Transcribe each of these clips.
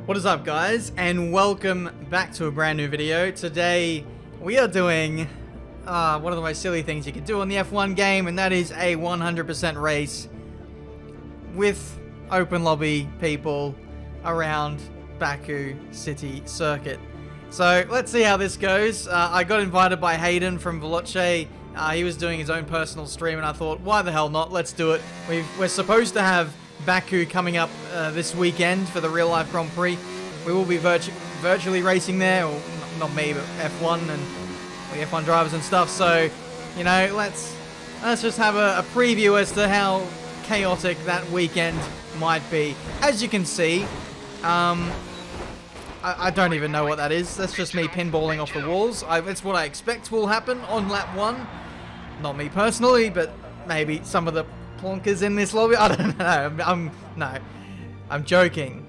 What is up, guys, and welcome back to a brand new video. Today we are doing one of the most silly things you can do on the F1 game, and that is a 100% race with open lobby people around Baku City Circuit. So let's see how this goes. I got invited by Hayden from Veloce. He was doing his own personal stream, and I thought, why the hell not? Let's do it. We're supposed to have Baku coming up this weekend for the real life Grand Prix. We will be virtually racing there, or not me, but F1 and the F1 drivers and stuff. So, you know, let's just have a preview as to how chaotic that weekend might be. As you can see, I don't even know what that is. That's just me pinballing off the walls. It's what I expect will happen on lap 1. Not me personally, but maybe some of the plonkers in this lobby. I don't know. I'm joking.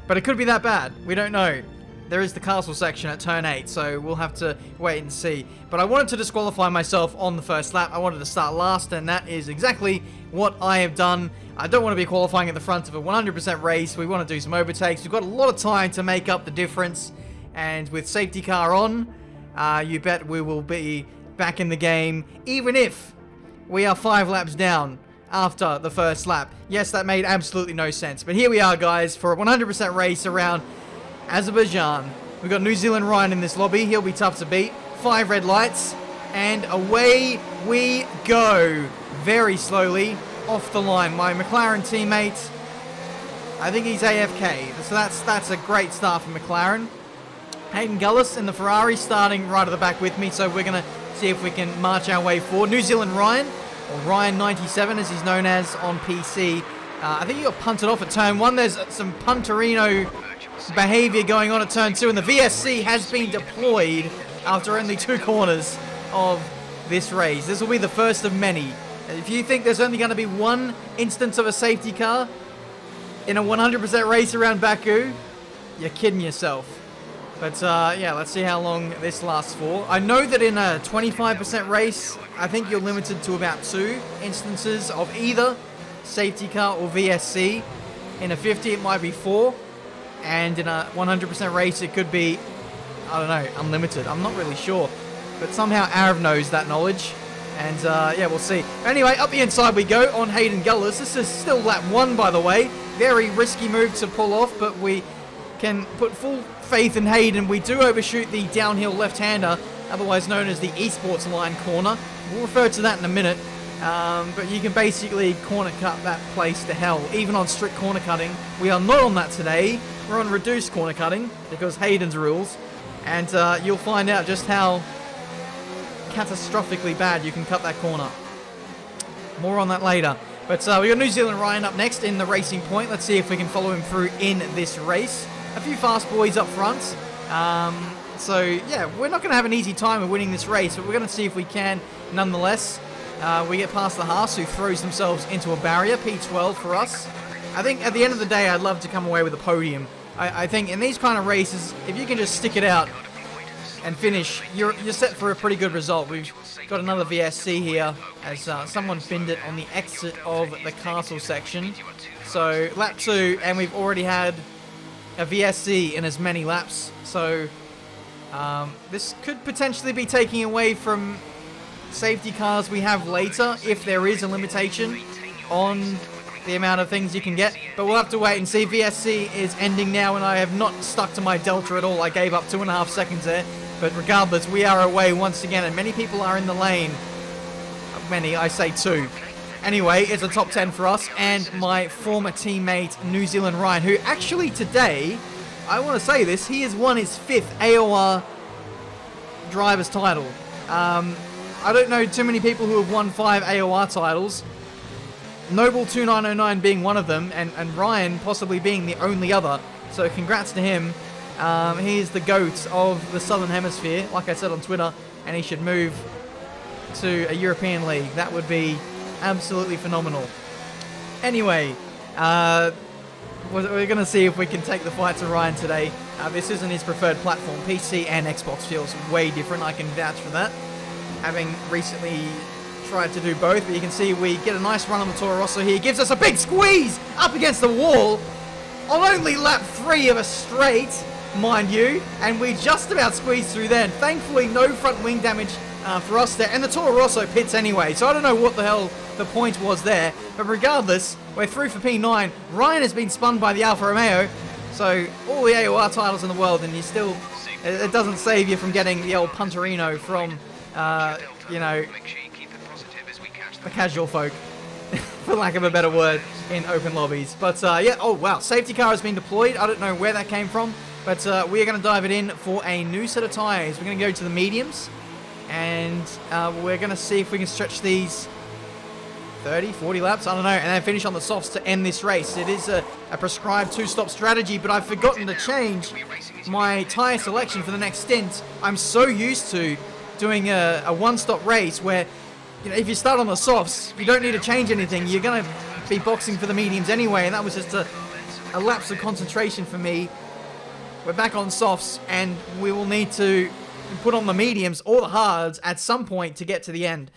But it could be that bad. We don't know. There is the castle section at turn 8, so we'll have to wait and see. But I wanted to disqualify myself on the first lap. I wanted to start last, and that is exactly what I have done. I don't want to be qualifying at the front of a 100% race. We want to do some overtakes. We've got a lot of time to make up the difference. And with safety car on, you bet we will be back in the game, even if we are 5 laps down after the first lap. Yes, that made absolutely no sense. But here we are, guys, for a 100% race around Azerbaijan. We've got New Zealand Ryan in this lobby. He'll be tough to beat. 5 red lights. And away we go. Very slowly off the line. My McLaren teammate, I think he's AFK. So that's a great start for McLaren. Hayden Gullis in the Ferrari starting right at the back with me. So we're going to see if we can march our way forward. New Zealand Ryan, or Ryan 97 as he's known as on PC. I think he got punted off at turn 1. There's some punterino behavior going on at turn 2, and the VSC has been deployed after only 2 corners of this race. This will be the first of many. If you think there's only going to be one instance of a safety car in a 100% race around Baku, you're kidding yourself. But yeah, let's see how long this lasts for. I know that in a 25% race, I think you're limited to about 2 instances of either safety car or VSC. In a 50, it might be 4. And in a 100% race, it could be, I don't know, unlimited. I'm not really sure. But somehow Arav knows that knowledge. And yeah, we'll see. Anyway, up the inside we go on Hayden Gullis. This is still lap 1, by the way. Very risky move to pull off, but we can put full faith in Hayden. We do overshoot the downhill left-hander, otherwise known as the esports line corner. We'll refer to that in a minute. But you can basically corner cut that place to hell, even on strict corner cutting. We are not on that today. We're on reduced corner cutting because Hayden's rules, and you'll find out just how catastrophically bad you can cut that corner. More on that later. But we got New Zealand Ryan up next in the racing point. Let's see if we can follow him through in this race. A few fast boys up front. So yeah, we're not going to have an easy time of winning this race, but we're going to see if we can nonetheless. We get past the Haas, who throws themselves into a barrier. P12 for us. I think at the end of the day, I'd love to come away with a podium. I think in these kind of races, if you can just stick it out and finish, you're set for a pretty good result. We've got another VSC here, as someone pinned it on the exit of the castle section. So lap 2, and we've already had a VSC in as many laps. So this could potentially be taking away from safety cars we have later, if there is a limitation on the amount of things you can get. But we'll have to wait and see. VSC is ending now, and I have not stuck to my delta at all. I gave up 2.5 seconds there. But regardless, we are away once again, and many people are in the lane. Many, I say 2. Anyway, it's a top 10 for us, and my former teammate, New Zealand Ryan, who actually today, I want to say this, he has won his 5th AOR driver's title. I don't know too many people who have won 5 AOR titles. Noble 2909 being one of them, and Ryan possibly being the only other. So congrats to him. He is the GOAT of the Southern Hemisphere, like I said on Twitter, and he should move to a European league. That would be absolutely phenomenal. Anyway, we're going to see if we can take the fight to Ryan today. This isn't his preferred platform. PC and Xbox feels way different. I can vouch for that, having recently tried to do both. But you can see we get a nice run on the Toro Rosso here. Gives us a big squeeze up against the wall on only lap 3 of a straight, mind you, and we just about squeezed through there. And thankfully, no front wing damage for us there. And the Toro Rosso pits anyway, so I don't know what the hell the point was there. But regardless, we're through for P9. Ryan has been spun by the Alfa Romeo, so all the AOR titles in the world, and you still, it doesn't save you from getting the old Punterino from, you know, the casual folk, for lack of a better word, in open lobbies. But yeah, oh wow, safety car has been deployed. I don't know where that came from, but we are going to dive it in for a new set of tyres. We're going to go to the mediums, and we're going to see if we can stretch these 30, 40 laps, I don't know, and then finish on the softs to end this race. It is a prescribed two-stop strategy, but I've forgotten to change my tyre selection for the next stint. I'm so used to doing a one-stop race where, you know, if you start on the softs, you don't need to change anything. You're going to be boxing for the mediums anyway, and that was just a lapse of concentration for me. We're back on softs, and we will need to put on the mediums or the hards at some point to get to the end.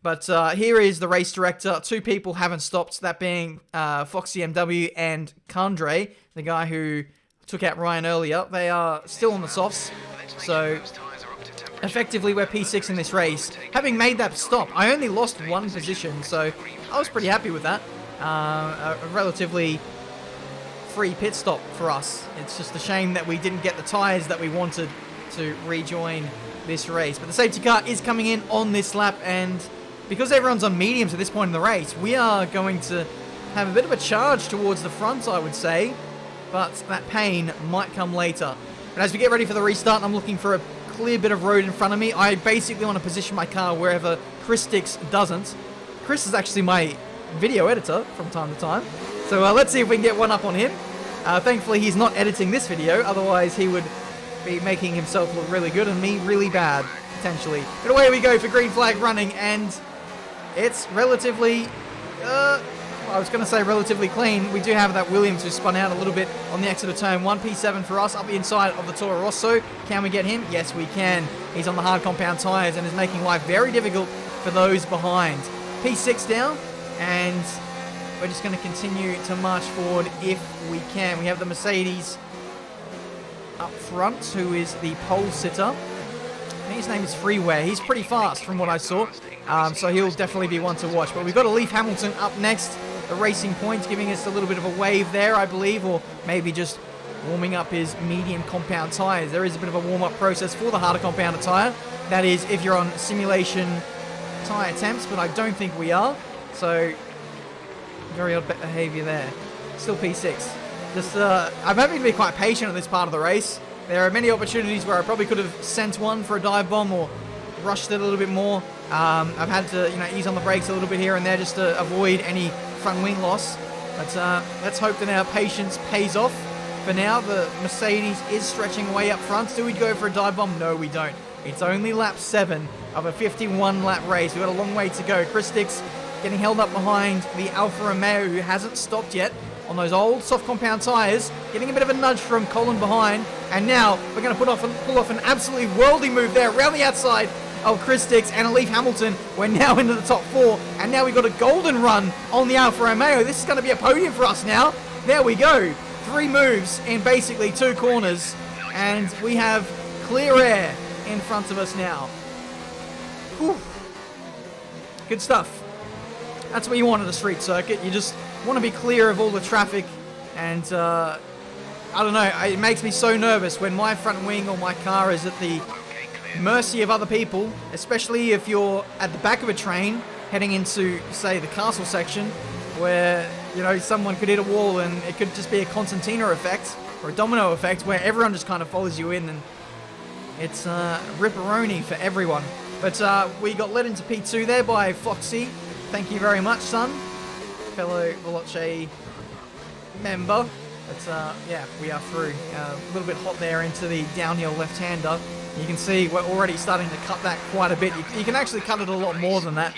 But here is the race director. 2 people haven't stopped, that being Foxy MW and Kandre, the guy who took out Ryan earlier. They are still on the softs, so effectively we're P6 in this race. Having made that stop, I only lost 1 position, so I was pretty happy with that. A relatively free pit stop for us. It's just a shame that we didn't get the tyres that we wanted to rejoin this race. But the safety car is coming in on this lap, and because everyone's on mediums at this point in the race, we are going to have a bit of a charge towards the front, I would say, but that pain might come later. But as we get ready for the restart, I'm looking for a clear bit of road in front of me. I basically want to position my car wherever Chris Sticks doesn't. Chris is actually my video editor from time to time, so let's see if we can get one up on him. Thankfully, he's not editing this video, otherwise he would be making himself look really good and me really bad, potentially. But away we go for green flag running, and it's relatively, I was going to say relatively clean. We do have that Williams who spun out a little bit on the exit of turn 1. P7 for us, up the inside of the Toro Rosso. Can we get him? Yes, we can. He's on the hard compound tyres and is making life very difficult for those behind. P6 down, and we're just going to continue to march forward if we can. We have the Mercedes up front, who is the pole sitter. I think his name is Freeway. He's pretty fast from what I saw, so he'll definitely be one to watch. But we've got a Leaf Hamilton up next, the Racing Point, giving us a little bit of a wave there, I believe, or maybe just warming up his medium compound tyres. There is a bit of a warm-up process for the harder compound tyre. That is if you're on simulation tyre temps, but I don't think we are. So, very odd behaviour there. Still P6. Just, I'm having to be quite patient at this part of the race. There are many opportunities where I probably could have sent one for a dive bomb or rushed it a little bit more. I've had to, you know, ease on the brakes a little bit here and there just to avoid any front wing loss. But let's hope that our patience pays off. For now, the Mercedes is stretching way up front. Do we go for a dive bomb? No, we don't. It's only lap 7 of a 51-lap race. We've got a long way to go. Chris Sticks getting held up behind the Alfa Romeo, who hasn't stopped yet on those old soft compound tyres, getting a bit of a nudge from Colin behind, and now we're going to pull off an absolutely worldy move there around the outside of Chris Sticks and a Leaf Hamilton. We're now into the top 4, and now we've got a golden run on the Alfa Romeo. This is going to be a podium for us now. There we go. 3 moves in basically 2 corners, and we have clear air in front of us now. Whew. Good stuff. That's what you want at a street circuit. You just want to be clear of all the traffic, and I don't know, it makes me so nervous when my front wing or my car is at the mercy of other people, especially if you're at the back of a train heading into, say, the castle section, where, you know, someone could hit a wall and it could just be a concertina effect or a domino effect where everyone just kind of follows you in, and it's ripperoni for everyone. But we got led into P2 there by Foxy. Thank you very much, son. Fellow Veloce member. But yeah, we are through. A little bit hot there into the downhill left-hander. You can see we're already starting to cut that quite a bit. You can actually cut it a lot more than that.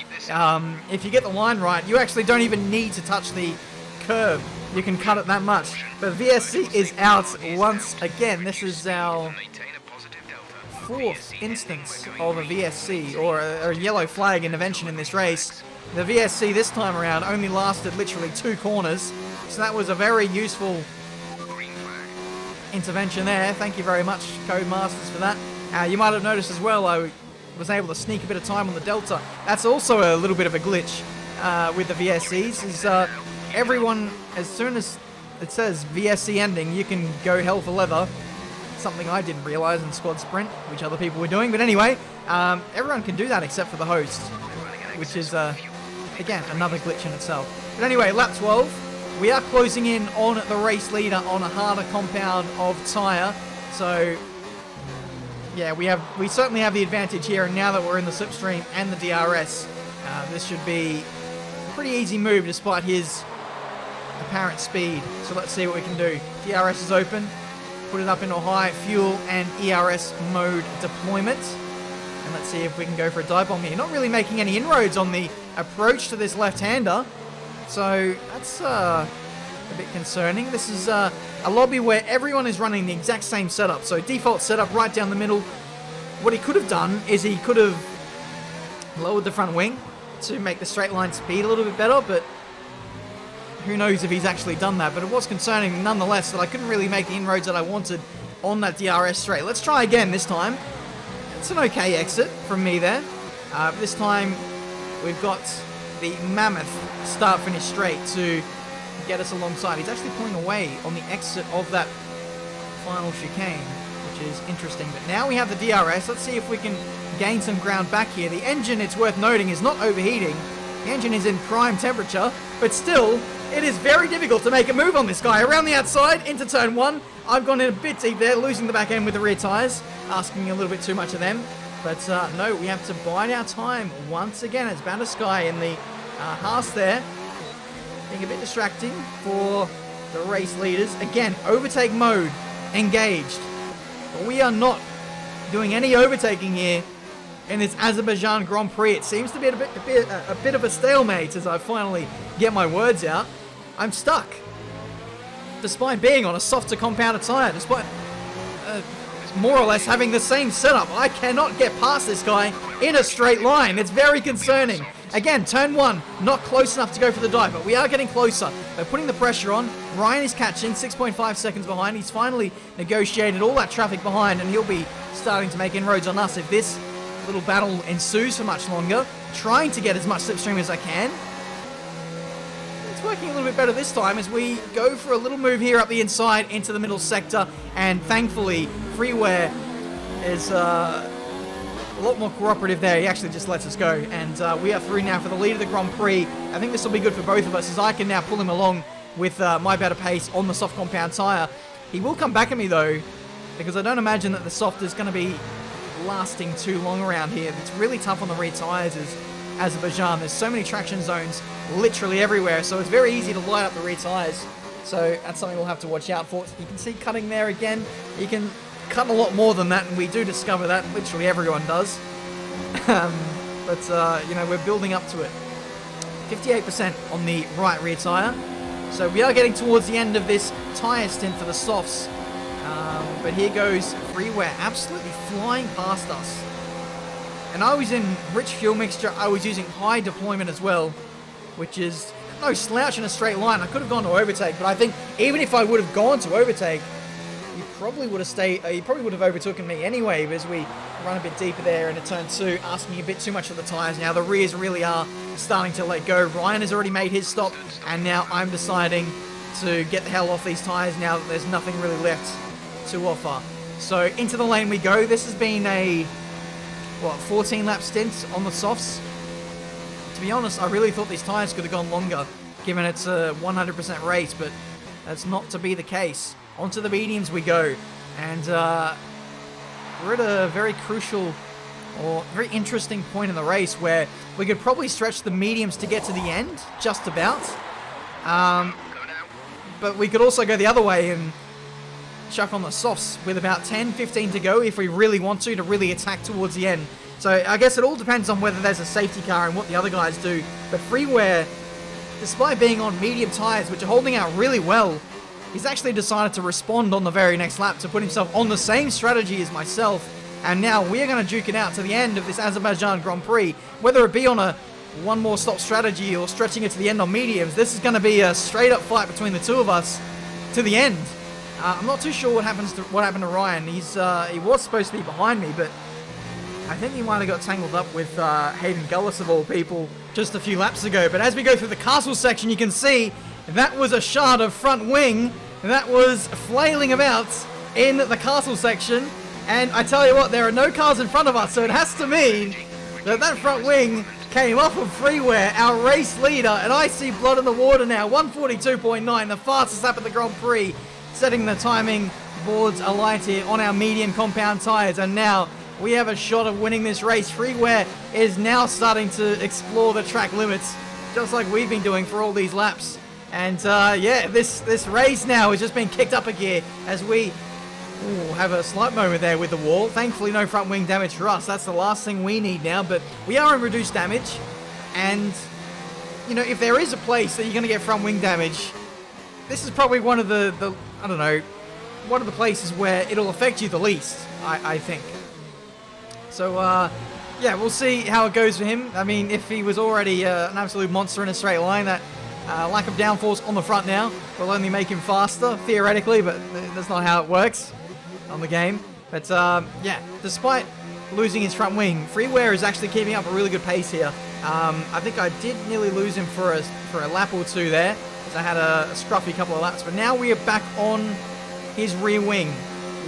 If you get the line right, you actually don't even need to touch the curb. You can cut it that much. But VSC is out once again. This is our 4th instance of a VSC, or a yellow flag intervention in this race. The VSC this time around only lasted literally 2 corners, so that was a very useful intervention there. Thank you very much, Codemasters, for that. You might have noticed as well, I was able to sneak a bit of time on the Delta. That's also a little bit of a glitch with the VSCs. Is everyone, as soon as it says VSC ending, you can go hell for leather. Something I didn't realize in Squad Sprint, which other people were doing. But anyway, everyone can do that except for the host, which is, again, another glitch in itself. But anyway, lap 12. We are closing in on the race leader on a harder compound of tyre. So, yeah, we certainly have the advantage here. And now that we're in the slipstream and the DRS, this should be a pretty easy move despite his apparent speed. So let's see what we can do. DRS is open. Put it up into high fuel and ERS mode deployment. And let's see if we can go for a dive bomb here. Not really making any inroads on the approach to this left-hander. So that's a bit concerning. This is a lobby where everyone is running the exact same setup. So default setup right down the middle. What he could have done is he could have lowered the front wing to make the straight line speed a little bit better, but who knows if he's actually done that. But it was concerning nonetheless that I couldn't really make the inroads that I wanted on that DRS straight. Let's try again this time. It's an okay exit from me there. This time we've got the mammoth start-finish straight to get us alongside. He's actually pulling away on the exit of that final chicane, which is interesting. But now we have the DRS. Let's see if we can gain some ground back here. The engine, it's worth noting, is not overheating. The engine is in prime temperature, but still, it is very difficult to make a move on this guy. Around the outside, into turn one. I've gone in a bit deep there, losing the back end with the rear tyres, asking a little bit too much of them. But no, we have to bide our time once again. It's Banner Sky in the Haas there, being a bit distracting for the race leaders. Again, overtake mode engaged. But we are not doing any overtaking here in this Azerbaijan Grand Prix. It seems to be a bit of a stalemate as I finally get my words out. I'm stuck. Despite being on a softer compounded tyre, despite more or less having the same setup, I cannot get past this guy in a straight line. It's very concerning. Again, turn one, not close enough to go for the dive, but we are getting closer. They're putting the pressure on. Ryan is catching, 6.5 seconds behind. He's finally negotiated all that traffic behind, and he'll be starting to make inroads on us if this little battle ensues for much longer. Trying to get as much slipstream as I can. It's working a little bit better this time as we go for a little move here up the inside into the middle sector, and thankfully Freeware is a lot more cooperative there. He actually just lets us go, and we are through now for the lead of the Grand Prix. I think this will be good for both of us as I can now pull him along with my better pace on the soft compound tyre. He will come back at me though, because I don't imagine that the soft is going to be lasting too long around here. It's really tough on the rear tyres as Azerbaijan. There's so many traction zones literally everywhere, so it's very easy to light up the rear tyres. So that's something we'll have to watch out for. You can see cutting there again. You can cut a lot more than that, and we do discover that. Literally everyone does. But you know, we're building up to it. 58% on the right rear tyre. So we are getting towards the end of this tyre stint for the softs. But here goes Freeware absolutely flying past us. And I was in rich fuel mixture. I was using high deployment as well, which is no slouch in a straight line. I could have gone to overtake, but I think even if I would have gone to overtake, he probably would have overtaken me anyway, because we run a bit deeper there into turn two, asking a bit too much of the tyres. Now the rears really are starting to let go. Ryan has already made his stop, and now I'm deciding to get the hell off these tyres now that there's nothing really left to offer. So into the lane we go. This has been a 14 lap stint on the softs. To be honest, I really thought these tyres could have gone longer, given it's a 100% race, but that's not to be the case. Onto the mediums we go, and we're at a very crucial or very interesting point in the race where we could probably stretch the mediums to get to the end, just about. But we could also go the other way and chuck on the softs with about 10-15 to go if we really want to really attack towards the end. So I guess it all depends on whether there's a safety car and what the other guys do. But Freeware, despite being on medium tyres, which are holding out really well, he's actually decided to respond on the very next lap to put himself on the same strategy as myself. And now we're going to duke it out to the end of this Azerbaijan Grand Prix. Whether it be on a one more stop strategy or stretching it to the end on mediums, this is going to be a straight up fight between the two of us to the end. I'm not too sure what happened to Ryan. He was supposed to be behind me, but I think he might have got tangled up with Hayden Gullis of all people just a few laps ago. But as we go through the castle section, you can see that was a shard of front wing that was flailing about in the castle section. And I tell you what, there are no cars in front of us, so it has to mean that front wing came off of Freeware, our race leader. And I see blood in the water now, 142.9, the fastest lap of the Grand Prix, setting the timing boards alight here on our medium compound tyres. And now we have a shot of winning this race. Freeware is now starting to explore the track limits, just like we've been doing for all these laps. And yeah, this race now has just been kicked up a gear as we have a slight moment there with the wall. Thankfully, no front wing damage for us. That's the last thing we need now, but we are in reduced damage. And, you know, if there is a place that you're going to get front wing damage, this is probably one of the I don't know, one of the places where it'll affect you the least, I think. So, yeah, we'll see how it goes for him. I mean, if he was already an absolute monster in a straight line, that lack of downforce on the front now will only make him faster, theoretically, but that's not how it works on the game. But, yeah, despite losing his front wing, Freeware is actually keeping up a really good pace here. I think I did nearly lose him for a lap or two there, as I had a scruffy couple of laps, but now we are back on his rear wing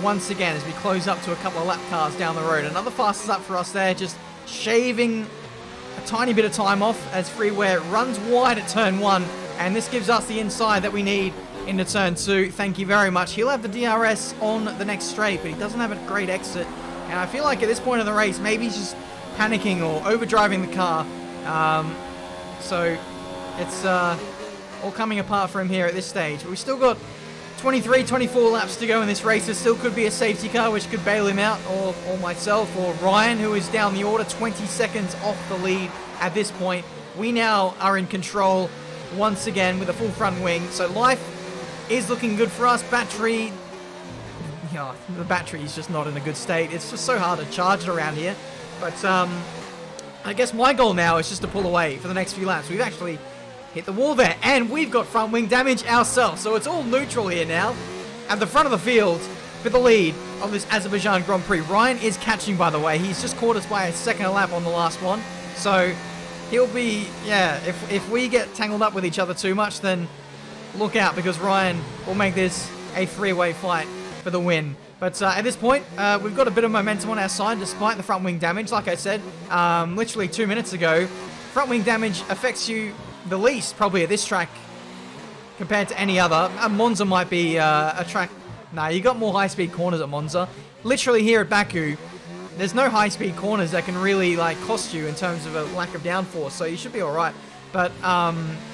once again as we close up to a couple of lap cars down the road. Another fastest lap for us there, just shaving a tiny bit of time off as Freeware runs wide at turn 1, and this gives us the inside that we need into turn 2. Thank you very much. He'll have the DRS on the next straight, but he doesn't have a great exit, and I feel like at this point in the race maybe he's just panicking or overdriving the car. So it's all coming apart for him here at this stage, but we still got 23, 24 laps to go in this race. There still could be a safety car which could bail him out, or myself, or Ryan, who is down the order, 20 seconds off the lead at this point. We now are in control once again with a full front wing, so life is looking good for us. Battery, yeah, the battery is just not in a good state. It's just so hard to charge it around here. But I guess my goal now is just to pull away for the next few laps. We've actually hit the wall there, and we've got front wing damage ourselves, so it's all neutral here now at the front of the field for the lead of this Azerbaijan Grand Prix. Ryan is catching, by the way. He's just caught us by a second a lap on the last one, so he'll be, yeah, if we get tangled up with each other too much, then look out, because Ryan will make this a three-way fight for the win. But at this point, we've got a bit of momentum on our side despite the front wing damage. Like I said, literally 2 minutes ago, front wing damage affects you the least probably at this track compared to any other. Monza might be a track. Nah, you got more high-speed corners at Monza. Literally here at Baku, there's no high-speed corners that can really like cost you in terms of a lack of downforce, so you should be all right. But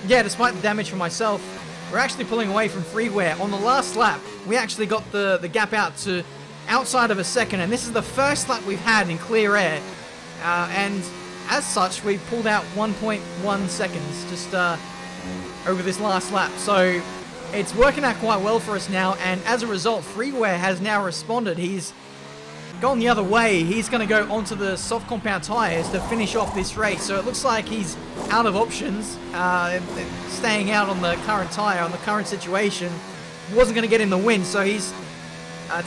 yeah, despite the damage for myself, we're actually pulling away from Freeware. On the last lap, we actually got the gap out to outside of a second, and this is the first lap we've had in clear air, and as such, we pulled out 1.1 seconds just over this last lap. So it's working out quite well for us now, and as a result, Freeware has now responded. He's gone the other way. He's going to go onto the soft compound tyres to finish off this race. So it looks like he's out of options, staying out on the current tyre, on the current situation. Wasn't going to get in the win, so he's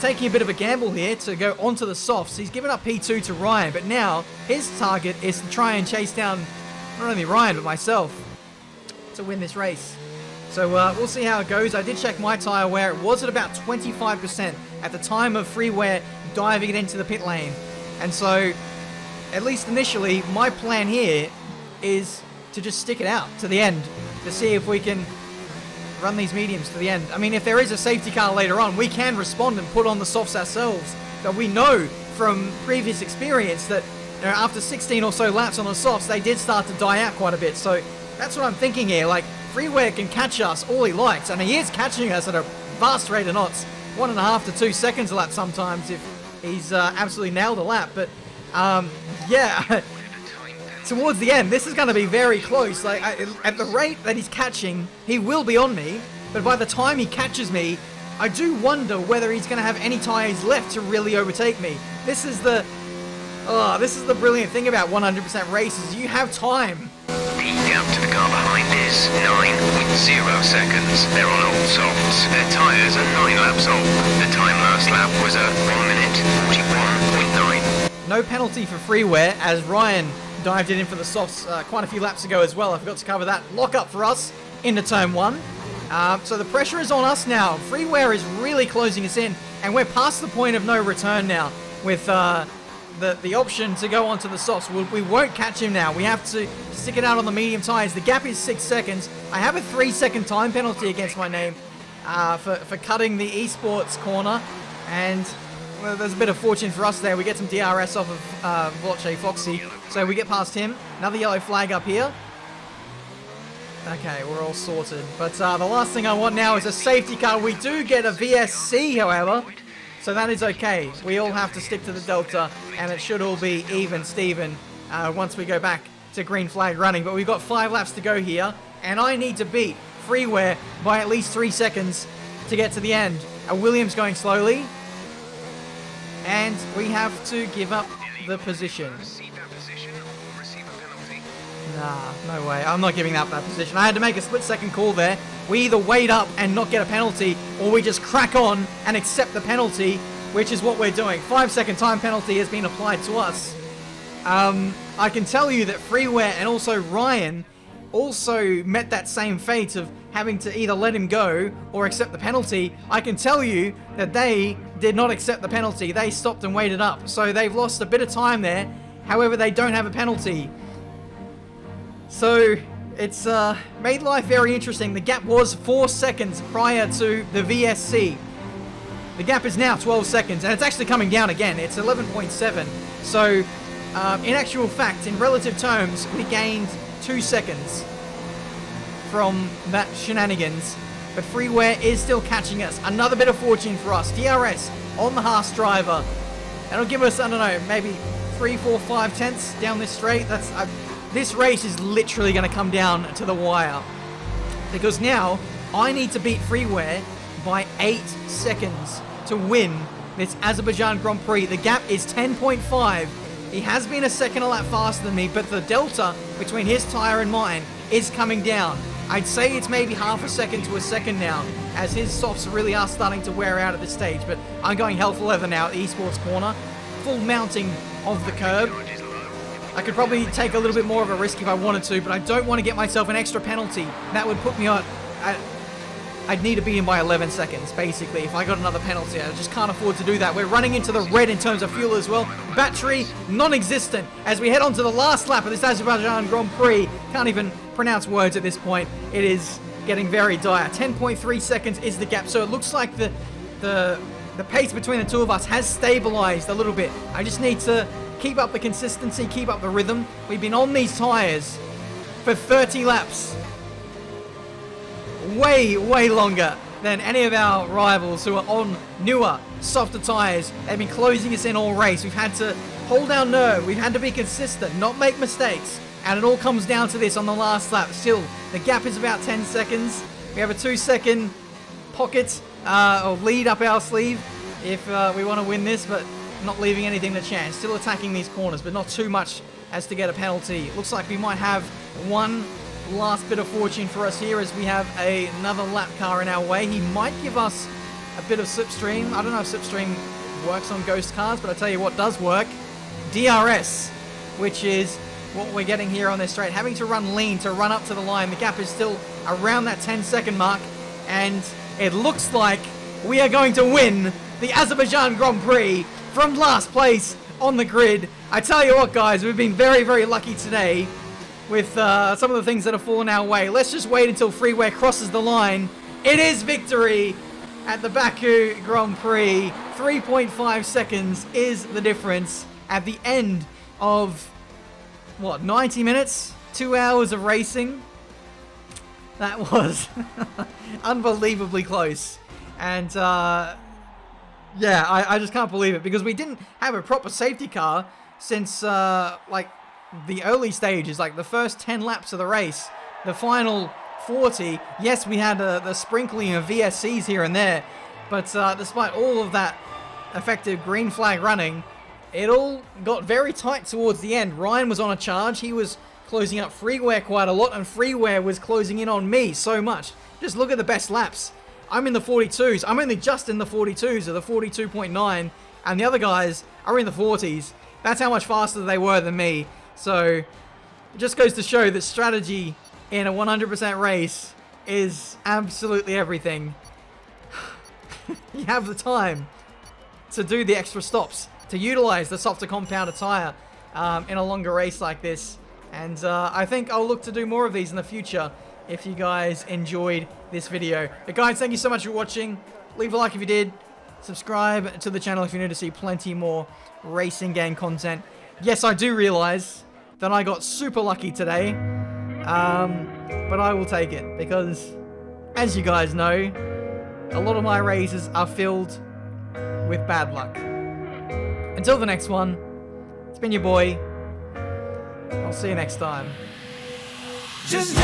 taking a bit of a gamble here to go onto the softs. He's given up P2 to Ryan, but now his target is to try and chase down not only Ryan, but myself to win this race. So we'll see how it goes. I did check my tyre wear. It was at about 25% at the time of Freeware diving it into the pit lane. And so, at least initially, my plan here is to just stick it out to the end to see if we can run these mediums to the end. I mean, if there is a safety car later on, we can respond and put on the softs ourselves. But we know from previous experience that, you know, after 16 or so laps on the softs, they did start to die out quite a bit. So that's what I'm thinking here. Like, Freeware can catch us all he likes, and he is catching us at a vast rate of knots. 1.5 to 2 seconds a lap sometimes if he's absolutely nailed a lap. But yeah, towards the end, this is going to be very close. Like at the rate that he's catching, he will be on me. But by the time he catches me, I do wonder whether he's going to have any tyres left to really overtake me. This is the brilliant thing about 100% races. You have time. Down to the car behind is 9.0 seconds. They're on old softs. Their tyres are 9 laps old. The time last lap was a 1 minute 41.9. No penalty for freeware as Ryan dived it in for the softs quite a few laps ago as well. I forgot to cover that. Lock up for us into turn 1. So the pressure is on us now. Freeware is really closing us in, and we're past the point of no return now with the option to go onto the softs. We won't catch him now. We have to stick it out on the medium tyres. The gap is 6 seconds. I have a 3-second time penalty against my name for cutting the esports corner, and well, there's a bit of fortune for us there. We get some DRS off of Voce Foxy, so we get past him. Another yellow flag up here. Okay, we're all sorted. But the last thing I want now is a safety car. We do get a VSC, however, so that is okay. We all have to stick to the Delta, and it should all be even Steven once we go back to green flag running. But we've got 5 laps to go here, and I need to beat Freeware by at least 3 seconds to get to the end. Williams going slowly, and we have to give up the position. Nah, no way. I'm not giving up that position. I had to make a split-second call there. We either wait up and not get a penalty, or we just crack on and accept the penalty, which is what we're doing. 5-second time penalty has been applied to us. I can tell you that Freeware and also Ryan also met that same fate of having to either let him go or accept the penalty. I can tell you that they did not accept the penalty. They stopped and waited up. So they've lost a bit of time there. However, they don't have a penalty. So it's made life very interesting. The gap was 4 seconds prior to the VSC. The gap is now 12 seconds, and it's actually coming down again. It's 11.7. So in actual fact, in relative terms, we gained 2 seconds from that shenanigans. But Freeware is still catching us. Another bit of fortune for us. DRS on the Haas driver. That'll give us, I don't know, maybe 3, 4, 5 tenths down this straight. That's... This race is literally going to come down to the wire, because now I need to beat Freeware by 8 seconds to win this Azerbaijan Grand Prix. The gap is 10.5. He has been a second a lap faster than me, but the delta between his tyre and mine is coming down. I'd say it's maybe half a second to a second now, as his softs really are starting to wear out at this stage. But I'm going hell for leather now at the esports corner, full mounting of the curb. I could probably take a little bit more of a risk if I wanted to, but I don't want to get myself an extra penalty. That would put me on... I'd need to beat him by 11 seconds, basically, if I got another penalty. I just can't afford to do that. We're running into the red in terms of fuel as well. Battery, non-existent, as we head on to the last lap of this Azerbaijan Grand Prix. Can't even pronounce words at this point. It is getting very dire. 10.3 seconds is the gap, so it looks like the pace between the two of us has stabilized a little bit. I just need to keep up the consistency, keep up the rhythm. We've been on these tyres for 30 laps. Way longer than any of our rivals who are on newer, softer tyres. They've been closing us in all race. We've had to hold our nerve. We've had to be consistent, not make mistakes. And it all comes down to this on the last lap. Still, the gap is about 10 seconds. We have a 2-second pocket or lead up our sleeve if we want to win this, but not leaving anything to chance. Still attacking these corners, but not too much as to get a penalty. Looks like we might have one last bit of fortune for us here, as we have another lap car in our way. He might give us a bit of slipstream. I don't know if slipstream works on ghost cars, but I tell you what does work. DRS, which is what we're getting here on this straight. Having to run lean to run up to the line. The gap is still around that 10-second mark, and it looks like we are going to win the Azerbaijan Grand Prix from last place on the grid. I tell you what, guys, we've been very lucky today with some of the things that have fallen our way. Let's just wait until Freeware crosses the line. It is victory at the Baku Grand Prix. 3.5 seconds is the difference at the end of, what, 90 minutes? 2 hours of racing? That was unbelievably close. And yeah, I just can't believe it, because we didn't have a proper safety car since like the early stages, like the first 10 laps of the race. The final 40, yes, we had the sprinkling of VSCs here and there, but despite all of that effective green flag running, it all got very tight towards the end. Ryan was on a charge. He was closing up freeware quite a lot, and freeware was closing in on me so much. Just look at the best laps. I'm in the 42s. I'm only just in the 42s, or the 42.9, and the other guys are in the 40s. That's how much faster they were than me. So it just goes to show that strategy in a 100% race is absolutely everything. You have the time to do the extra stops, to utilize the softer compounded tire in a longer race like this. And I think I'll look to do more of these in the future if you guys enjoyed this video. But guys, thank you so much for watching. Leave a like if you did. Subscribe to the channel if you need to see plenty more racing game content. Yes, I do realize that I got super lucky today. But I will take it because, as you guys know, a lot of my races are filled with bad luck. Until the next one, it's been your boy. I'll see you next time. Just